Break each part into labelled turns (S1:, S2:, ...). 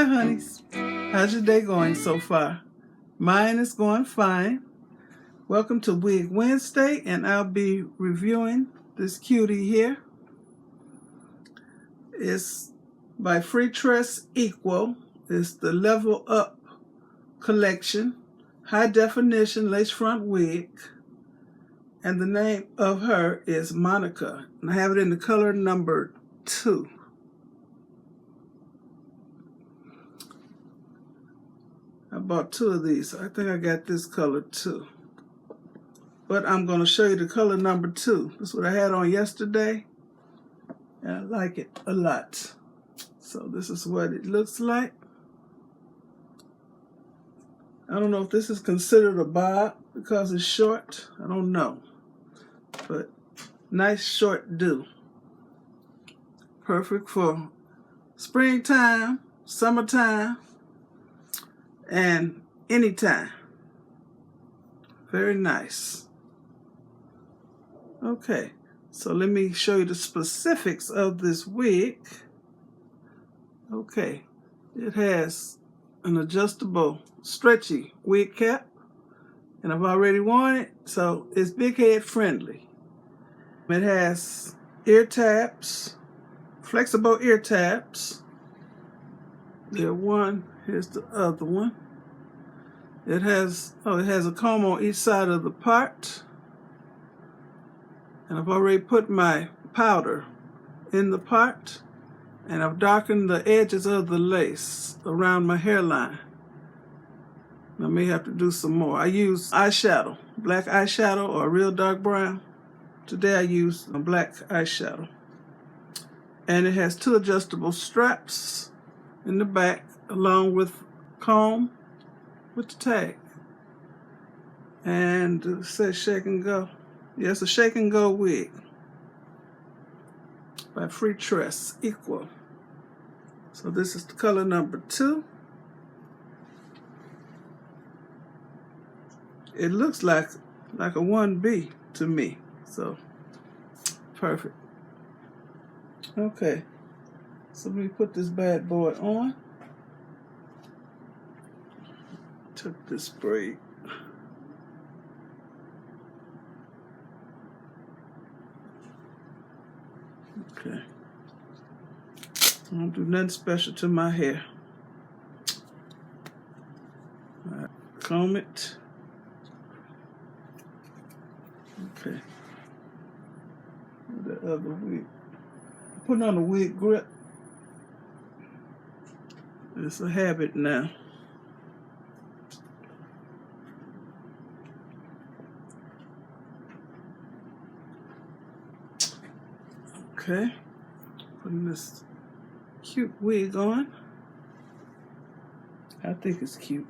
S1: Hi honeys, how's your day going so far? Mine is going fine. Welcome to Wig Wednesday, and I'll be reviewing this cutie here. It's by Freetress Equal. It's the Level Up collection, high definition lace front wig, and the name of her is Monica, and I have it in the color number 2. I bought 2 of these. I think I got this color too. But I'm going to show you the color number 2. This is what I had on yesterday, and I like it a lot. So this is what it looks like. I don't know if this is considered a bob because it's short. I don't know. But nice short do. Perfect for springtime, summertime, and anytime. Very nice. Okay, so let me show you the specifics of this wig. Okay, it has an adjustable, stretchy wig cap, and I've already worn it, so it's big head friendly. It has ear tabs, flexible ear tabs. There one, here's the other one. It has a comb on each side of the part. And I've already put my powder in the part, and I've darkened the edges of the lace around my hairline. I may have to do some more. I use eyeshadow, black eyeshadow or real dark brown. Today I used a black eyeshadow. And it has 2 adjustable straps in the back, along with comb with the tag. And it says shake and go. Yeah, it's a shake and go wig by Freetress Equal. So this is the color number 2. It looks like a 1B to me, so perfect. Okay, so let me put this bad boy on. Took this braid. Okay. I don't do nothing special to my hair. All right. Comb it. Okay. The other wig. Putting on a wig grip. It's a habit now. Okay, putting this cute wig on. I think it's cute.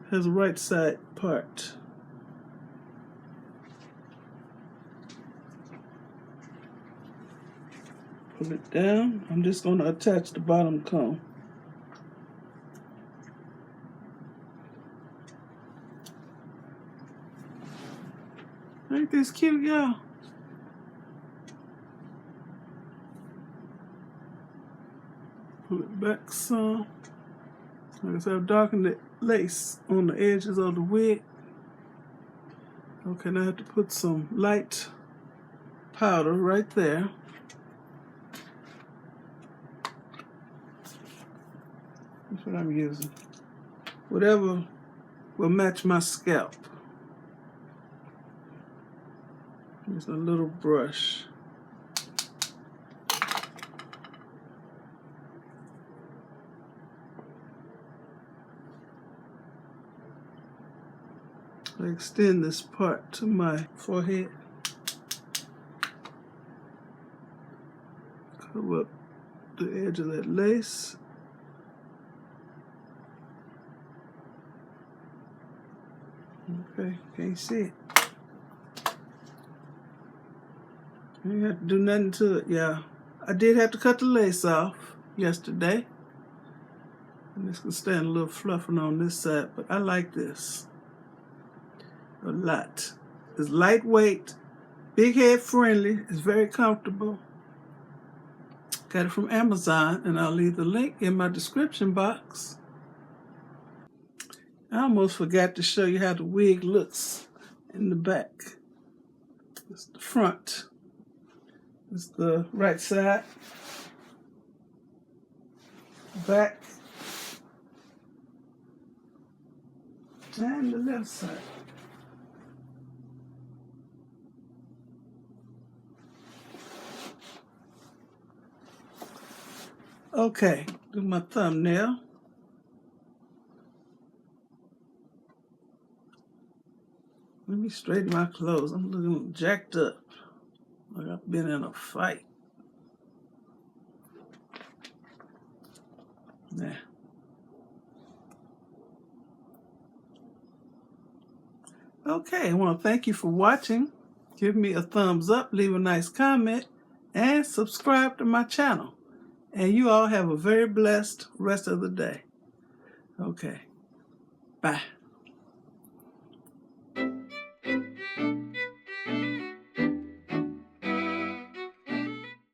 S1: Has a right side part. Pull it down. I'm just going to attach the bottom comb. Ain't this cute, y'all? Pull it back some. Like I said, I've darkened the lace on the edges of the wig. Okay, now I have to put some light powder right there. That's what I'm using. Whatever will match my scalp. Just a little brush. I extend this part to my forehead. Cover up the edge of that lace. Okay, can't see it. You ain't have to do nothing to it, yeah. I did have to cut the lace off yesterday. And this can stand a little fluffing on this side, but I like this a lot. It's lightweight, big head friendly, it's very comfortable. Got it from Amazon, and I'll leave the link in my description box. I almost forgot to show you how the wig looks in the back. It's the front. It's the right side. Back. And the left side. Okay, do my thumbnail. Let me straighten my clothes. I'm looking jacked up, like I've been in a fight. Nah. Okay, I want to thank you for watching. Give me a thumbs up, leave a nice comment, and subscribe to my channel. And you all have a very blessed rest of the day. Okay, bye.